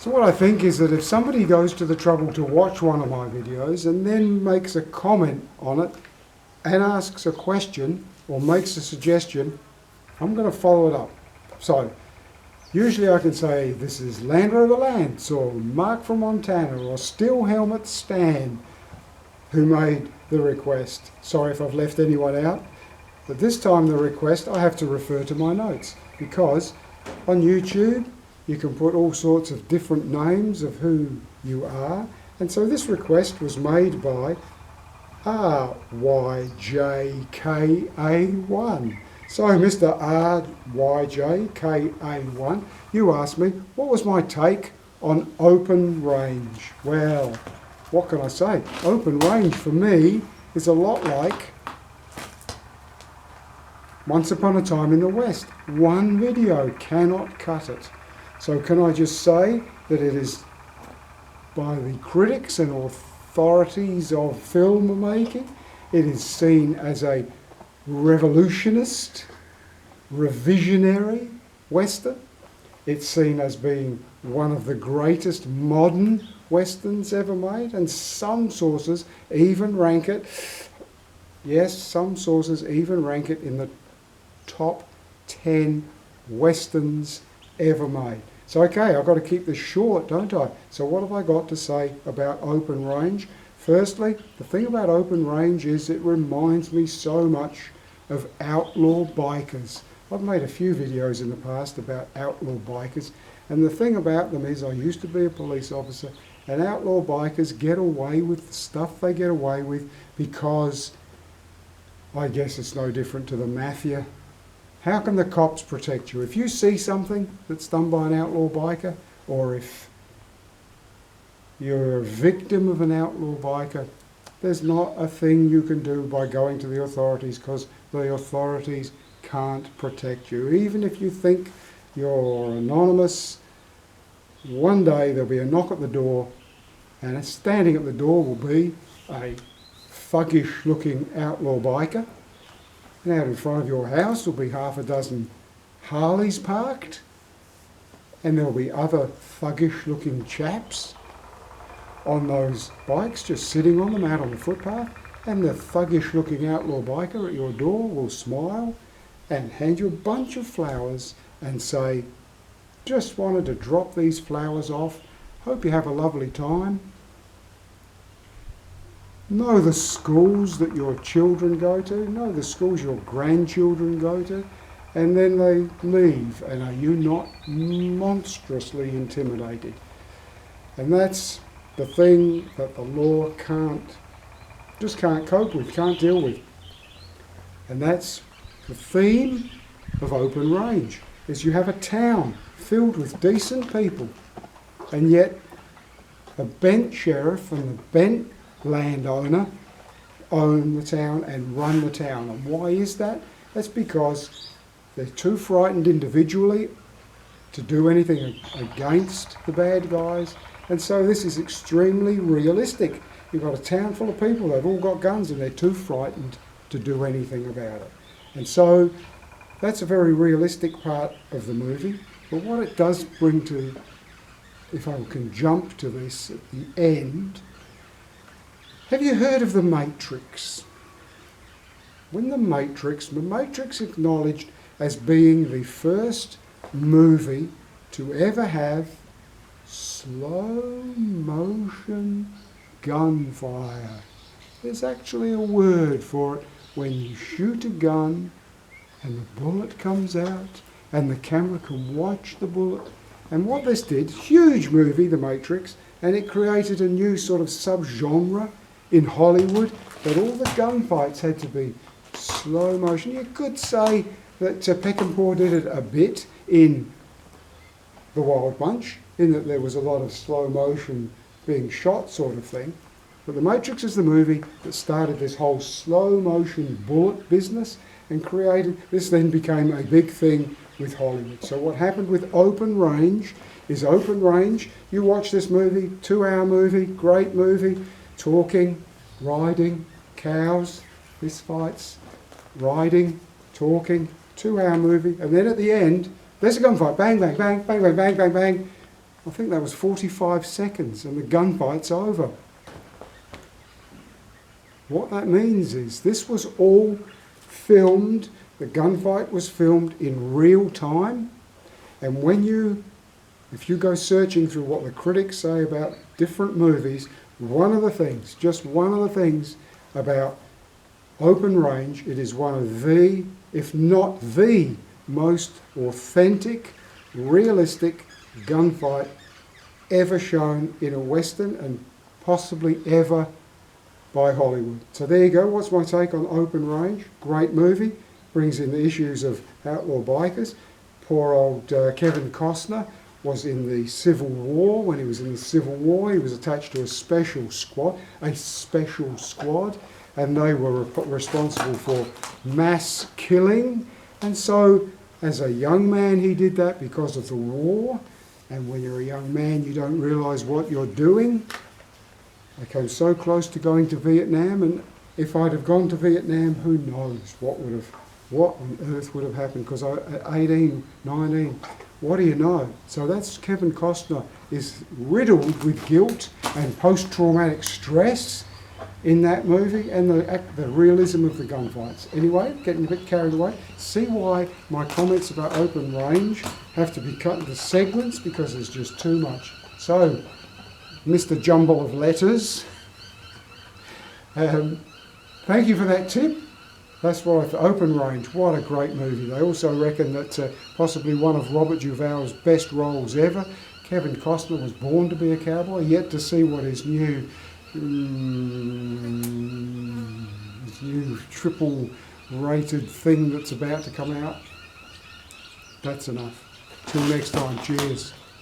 So what I think is that if somebody goes to the trouble to watch one of my videos and then makes a comment on it and asks a question or makes a suggestion, I'm going to follow it up. So usually I can say this is Land Rover Lance or Mark from Montana or Steel Helmet Stan who made the request. Sorry if I've left anyone out, but this time the request I have to refer to my notes, because on YouTube you can put all sorts of different names of who you are, and so this request was made by RYJKA1. So Mr. RYJKA1, you asked me what was my take on open range. Well, what can I say? Open range for me is a lot like Once Upon a Time in the West. One video cannot cut it. So can I just say that it is, by the critics and authorities of filmmaking, it is seen as a revolutionist, revisionary Western. It's seen as being one of the greatest modern Westerns ever made, and some sources even rank it, yes, some sources even rank it in the top 10 Westerns ever made. So okay, I've got to keep this short, don't I? So what have I got to say about open range? Firstly, the thing about open range is it reminds me so much of outlaw bikers. I've made a few videos in the past about outlaw bikers, and the thing about them is I used to be a police officer, and outlaw bikers get away with the stuff they get away with because I guess it's no different to the mafia. How can the cops protect you? If you see something that's done by an outlaw biker, or if you're a victim of an outlaw biker, there's not a thing you can do by going to the authorities, because the authorities can't protect you. Even if you think you're anonymous, one day there'll be a knock at the door, and standing at the door will be a thuggish looking outlaw biker. And out in front of your house will be half a dozen Harleys parked, and there'll be other thuggish looking chaps on those bikes just sitting on them out on the footpath, and the thuggish looking outlaw biker at your door will smile and hand you a bunch of flowers and say, just wanted to drop these flowers off, hope you have a lovely time. Know the schools that your children go to, know the schools your grandchildren go to, and then they leave, and are you not monstrously intimidated? And that's the thing that the law just can't cope with, can't deal with. And that's the theme of open range, is you have a town filled with decent people, and yet a bent sheriff and the bent landowner own the town and run the town. And why is that? That's because they're too frightened individually to do anything against the bad guys. And so this is extremely realistic. You've got a town full of people, they've all got guns, and they're too frightened to do anything about it. And so that's a very realistic part of the movie. But what it does bring to, if I can jump to this at the end, have you heard of The Matrix? When The Matrix acknowledged as being the first movie to ever have slow motion gunfire. There's actually a word for it when you shoot a gun and the bullet comes out and the camera can watch the bullet. And what this did, huge movie, The Matrix, and it created a new sort of subgenre in Hollywood, that all the gunfights had to be slow motion. You could say that Peckinpah did it a bit in The Wild Bunch, in that there was a lot of slow motion being shot sort of thing. But The Matrix is the movie that started this whole slow motion bullet business and created, this then became a big thing with Hollywood. So what happened with open range is open range. You watch this movie, 2-hour movie, great movie, talking, riding, cows, fistfights, riding, talking, 2-hour movie, and then at the end, there's a gunfight, bang, bang, bang, bang, bang, bang, bang, bang, I think that was 45 seconds and the gunfight's over. What that means is this was all filmed, the gunfight was filmed in real time, and if you go searching through what the critics say about different movies, just one of the things about Open Range, it is one of the, if not the most authentic, realistic gunfight ever shown in a Western and possibly ever by Hollywood. So there you go, what's my take on Open Range? Great movie, brings in the issues of outlaw bikers. Poor old Kevin Costner was in the Civil War. When he was in the Civil War, he was attached to a special squad, and they were responsible for mass killing. And so, as a young man, he did that because of the war. And when you're a young man, you don't realise what you're doing. I came so close to going to Vietnam, and if I'd have gone to Vietnam, who knows what on earth would have happened, because at 18, 19, what do you know? So that's Kevin Costner is riddled with guilt and post-traumatic stress in that movie, and the realism of the gunfights. Anyway, getting a bit carried away. See why my comments about Open Range have to be cut into segments, because there's just too much. So, Mr. Jumble of Letters, thank you for that tip. That's why Open Range, what a great movie. They also reckon that possibly one of Robert Duvall's best roles ever. Kevin Costner was born to be a cowboy, yet to see what his new triple rated thing that's about to come out. That's enough. Till next time, cheers.